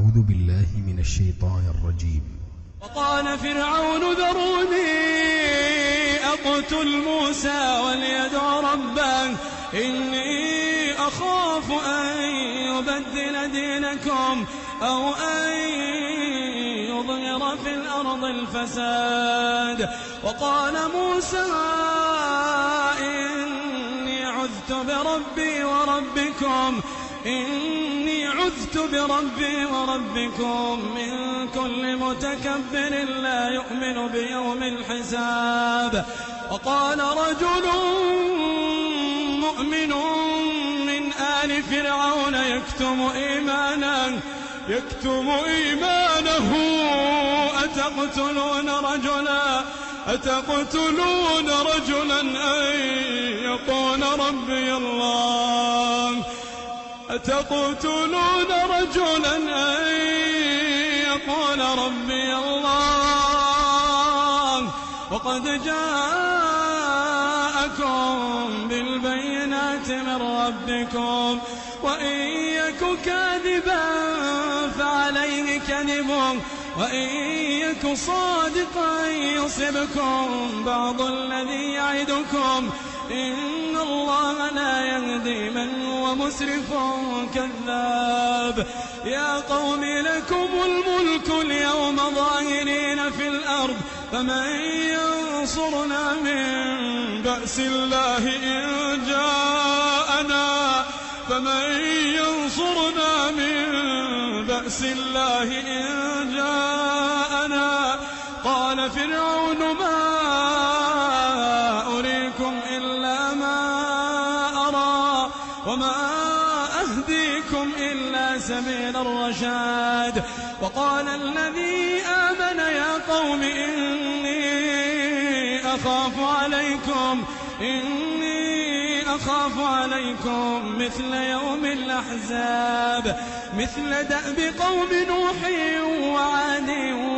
أعوذ بالله من الشيطان الرجيم. وقال فرعون ذروني أقتل موسى وليدع ربه إني أخاف أن يبدل دينكم أو أن يظهر في الأرض الفساد. وقال موسى إني عذت بربي وربكم من كل متكبر لا يؤمن بيوم الحساب. وقال رجل مؤمن من آل فرعون يكتم إيمانه أتقتلون رجلا أن يقول ربي الله وقد جاءكم بالبينات من ربكم وإن يك كاذبا فعليه كذبه وإن يك صادقا يصبكم بعض الذي يعدكم إن الله لا يهدي من هو مسرف كذاب. يا قوم لكم الملك اليوم ظاهرين في الأرض فمن ينصرنا من بأس الله إن جاءنا قال فرعون ما أريكم إلا ما أرى وما أهديكم إلا سبيل الرشاد. وقال الذي آمن يا قوم إني أخاف عليكم مثل يوم الأحزاب مثل دأب قوم نوح وعاد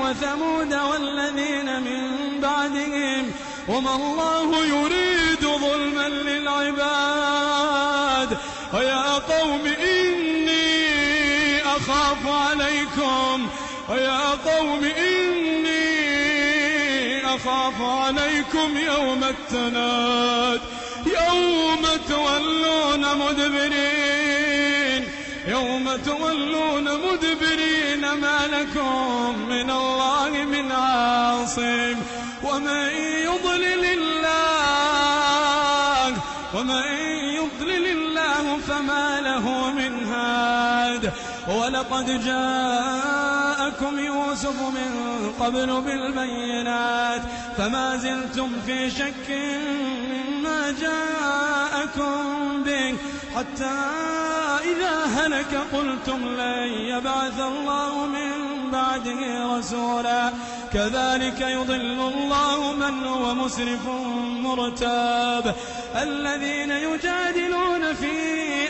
وثمود والذين من بعدهم وما الله يريد ظلما للعباد. ويا قوم إني أخاف عليكم يوم التناد يوم تولون مدبرين ما لكم من الله من عاصم ومن يضلل الله فما له من هاد. ولقد جاءكم يوسف من قبل بالبينات فما زلتم في شك مما جاءكم به حتى إذا هلك قلتم لن يبعث الله من بعده رسولا كذلك يضل الله من هو مسرف مرتاب. الذين يجادلون في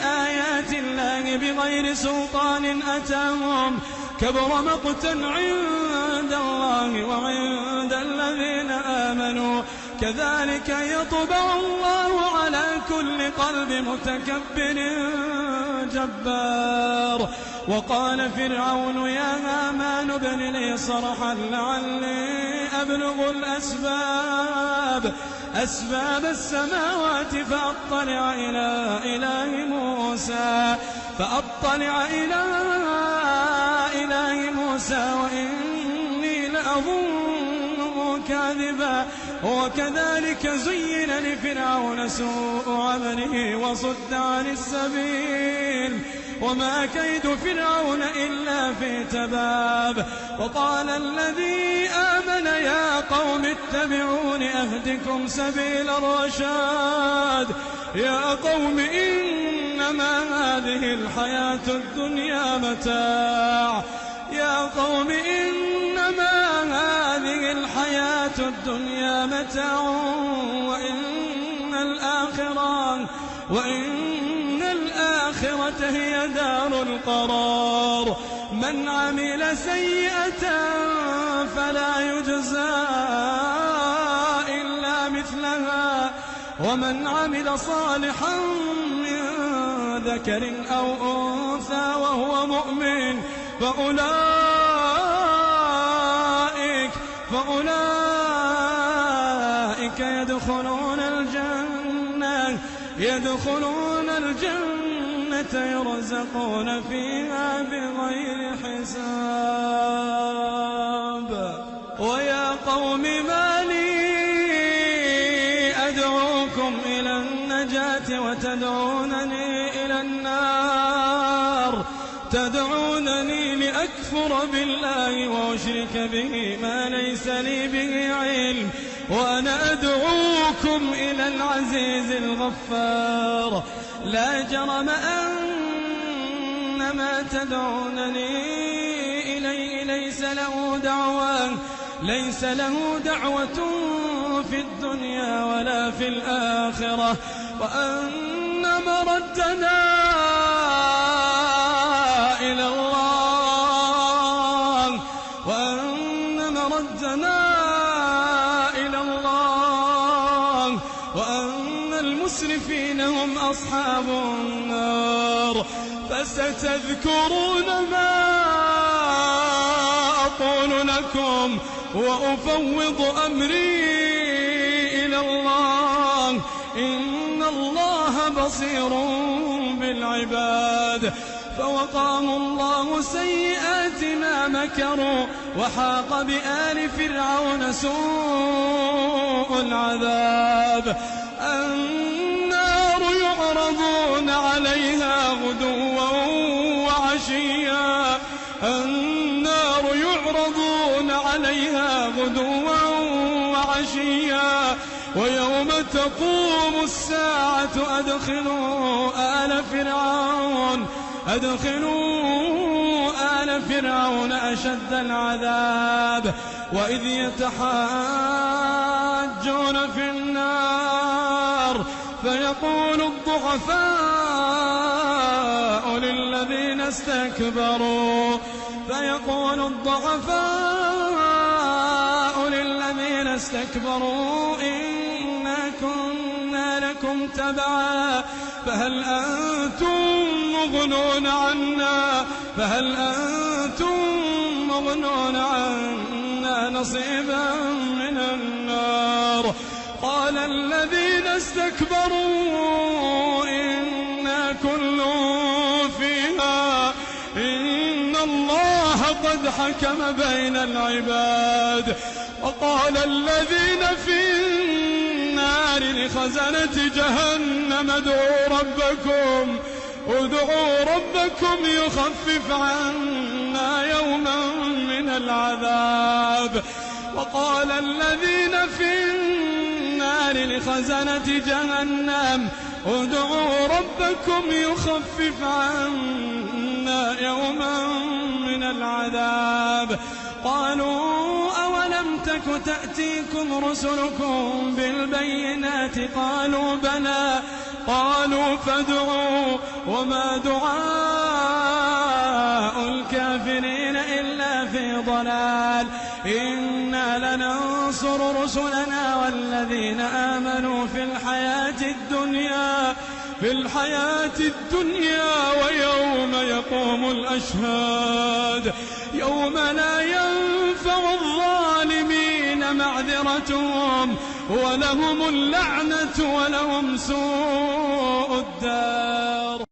آيات الله بغير سلطان أتاهم كبر مقتا عند الله وعند الذين آمنوا كذلك يطبع الله على كل قلب متكبر جبار. وقال فرعون يا هامان ابن لي صرحا لعلي أبلغ أسباب السماوات فأطلع إلى إله موسى وإني لأظنه كاذبا. وكذلك زين لفرعون سوء عمله وصد عن السبيل وما كيد فرعون إلا في تباب. وقال الذي آمن يا قوم اتبعون أهدكم سبيل الرشاد. يا قوم إنما هذه الحياة الدنيا متاع وإن الآخرة هي دار القرار. من عمل سيئة فلا يجزى إلا مثلها ومن عمل صالحا من ذكر أو أنثى وهو مؤمن فأولئك يدخلون الجنة يرزقون فيها بغير حساب. ويا قوم ما لي أدعوكم إلى النجاة وتدعونني إلى النار، تدعونني لأكفر بالله وأشرك به ما ليس لي به علم، وأنا أدعوكم إلى العزيز الغفار. لا جرم أن ما تدعونني إليه ليس له دعوة في الدنيا ولا في الآخرة، وأن مردنا إلى الله، وأن المسرفين هم أصحاب النار. فستذكرون ما أقول لكم وأفوض أمري إلى الله، إن الله بصير بالعباد. فوقاهم الله سيئات ما مكروا، وحاق بآل فرعون سوء العذاب. النار يعرضون عليها غدوا وعشيا، النار يعرضون عليها غدوا وعشيا، ويوم تقوم الساعة أدخلوا آل فرعون أشد العذاب. وإذ يتحاجون في النار فيقول الضعفاء للذين استكبروا إنا كنا لكم تبعا فهل أنتم مغنون عنا نصيبا من النار. قال الذين استكبروا إنا كل فيها إن الله قد حكم بين العباد. وقال الذين في النار لخزنة جهنم ادعوا ربكم يخفف عنا يوما من العذاب. وقال الذين في النار لخزنة جهنم ادعوا ربكم يخفف عنا يوما من العذاب. قالوا أولم تك تأتيكم رسلكم بالبينات قالوا بلى قالوا فادعوا وما دعاء الكافرين إلا في ضلال. إنا لننصر رسلنا والذين آمنوا في الحياة الدنيا ويوم يقوم الأشهاد، يوم لا ينفع الظالمين معذرتهم ولهم اللعنة ولهم سوء الدار.